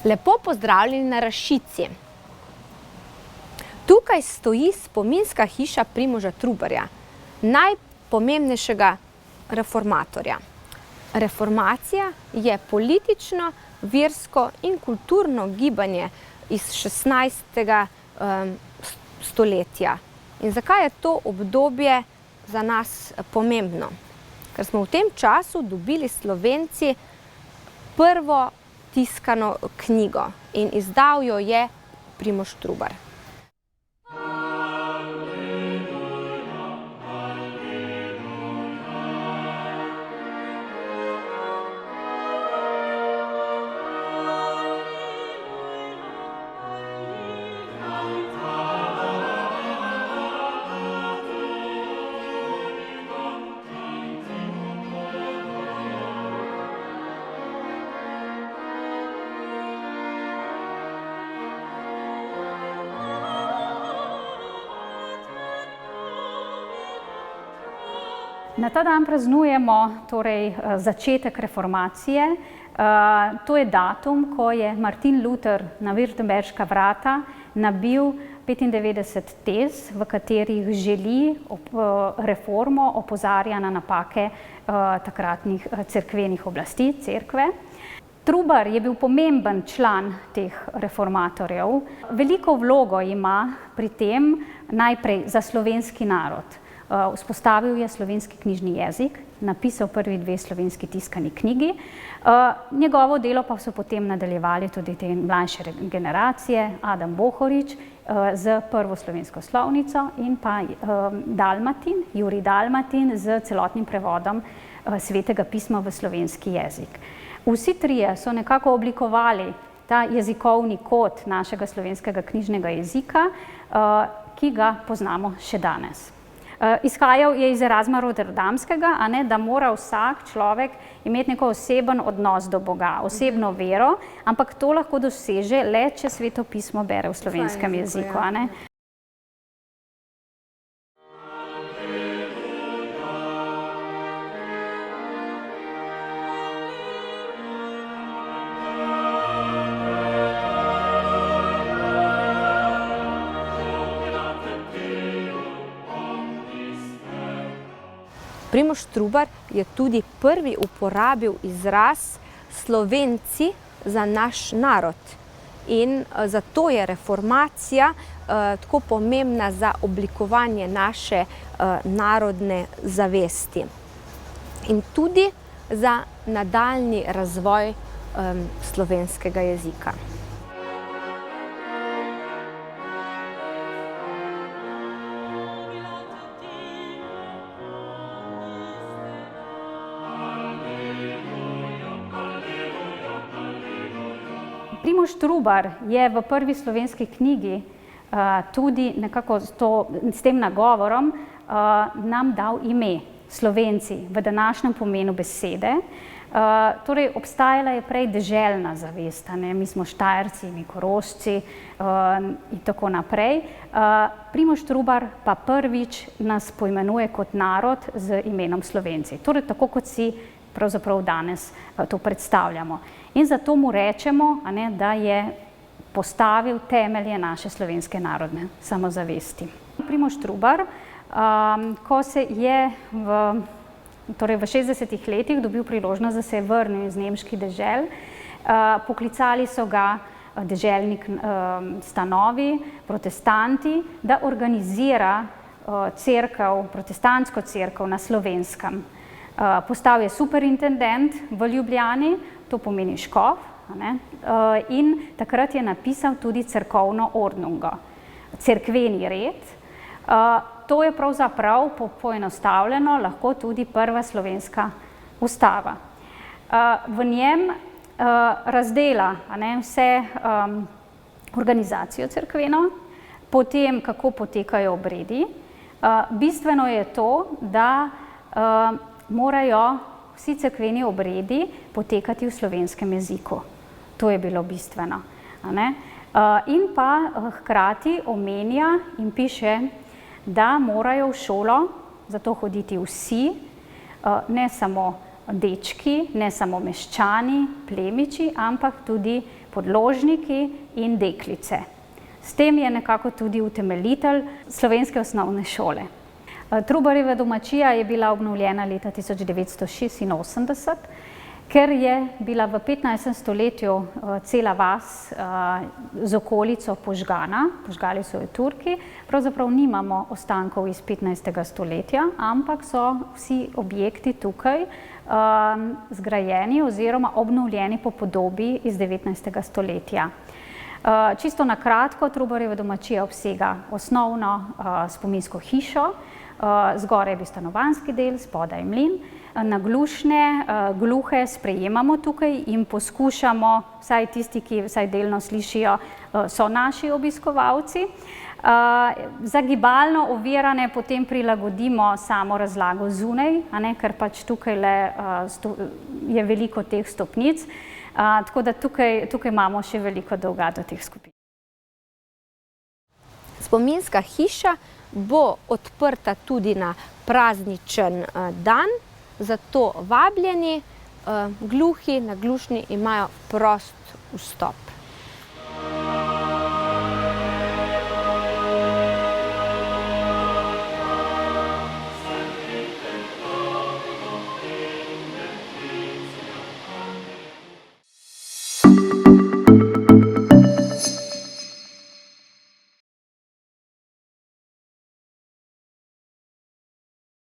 Lepo pozdravljeni na Rašici. Tukaj stoji spominska hiša Primoža Trubarja, najpomembnejšega reformatorja. Reformacija je politično, versko in kulturno gibanje iz 16. stoletja. In zakaj je to obdobje za nas pomembno? Ker smo v tem času dobili Slovenci prvo tiskano knjigo in izdal jo je Primož Trubar. Na ta dan praznujemo začetek reformacije. To je datum, ko je Martin Luther na Württemberška vrata nabil 95 tez, v katerih želi reformo, opozarja na napake takratnih cerkvenih oblasti, cerkve. Trubar je bil pomemben član teh reformatorjev. Veliko vlogo ima pri tem najprej za slovenski narod. Vzpostavil je slovenski knjižni jezik, napisal prvi 2 slovenski tiskani knjigi. Njegovo delo pa so potem nadaljevali tudi te mlajše generacije, Adam Bohorič z prvo slovensko slovnico in pa Dalmatin, Jurij Dalmatin z celotnim prevodom Svetega pisma v slovenski jezik. Vsi trije so nekako oblikovali ta jezikovni kod našega slovenskega knjižnega jezika, ki ga poznamo še danes. Izhajal je iz Erazma Rotterdamskega, da mora vsak človek imeti neko oseben odnos do Boga, osebno vero, ampak to lahko doseže le, če Sveto pismo bere v slovenskem jeziku. Primož Trubar je tudi prvi uporabil izraz Slovenci za naš narod. In zato je reformacija tako pomembna za oblikovanje naše narodne zavesti. In tudi za nadaljnji razvoj slovenskega jezika. Primož Trubar je v prvi slovenski knjigi tudi nekako s tem nagovorom nam dal ime Slovenci v današnjem pomenu besede. Torej, obstajala je prej deželna zavest, mi smo Štajerci, mi Korošci in tako naprej. Primož Trubar pa prvič nas poimenuje kot narod z imenom Slovenci. Torej, tako kot si pravzaprav danes to predstavljamo. In zato mu rečemo, da je postavil temelje naše slovenske narodne samozavesti. Primož Trubar, ko se je v 60. letih dobil priložnost, da se je vrnil iz nemških dežel, poklicali so ga deželni stanovi, protestanti, da organizira protestantsko cerkev na Slovenskem. Postal je superintendent v Ljubljani, to pomeni škof, in takrat je napisal tudi cerkovno ordnungo, cerkveni red. To je pravzaprav poenostavljeno lahko tudi prva slovenska ustava. V njem razdela vse organizacijo cerkveno, potem kako potekajo obredi. Bistveno je to, da morajo vsi cerkveni obredi potekati v slovenskem jeziku. To je bilo bistveno. In pa hkrati omenja in piše, da morajo v šolo zato hoditi vsi, ne samo dečki, ne samo meščani, plemiči, ampak tudi podložniki in deklice. S tem je nekako tudi utemeljitelj slovenske osnovne šole. Trubarjeva domačija je bila obnovljena leta 1986, ker je bila v 15. stoletju cela vas z okolico požgana, požgali so jo Turki, pravzaprav nimamo ostankov iz 15. stoletja, ampak so vsi objekti tukaj zgrajeni oziroma obnovljeni po podobi iz 19. stoletja. Čisto na kratko, Trubarjeva domačija obsega osnovno spominsko hišo, zgoraj je bil stanovanjski del, spodaj mlin. Naglušne, gluhe sprejemamo tukaj in poskušamo, vsaj tisti, ki vsaj delno slišijo, so naši obiskovalci. Za gibalno ovirane potem prilagodimo samo razlago zunaj, ker pač tukaj je veliko teh stopnic, tako da tukaj imamo še veliko dolga do teh skupin. Spominska hiša bo odprta tudi na prazničen dan, zato vabljeni, gluhi, naglušni imajo prost vstop.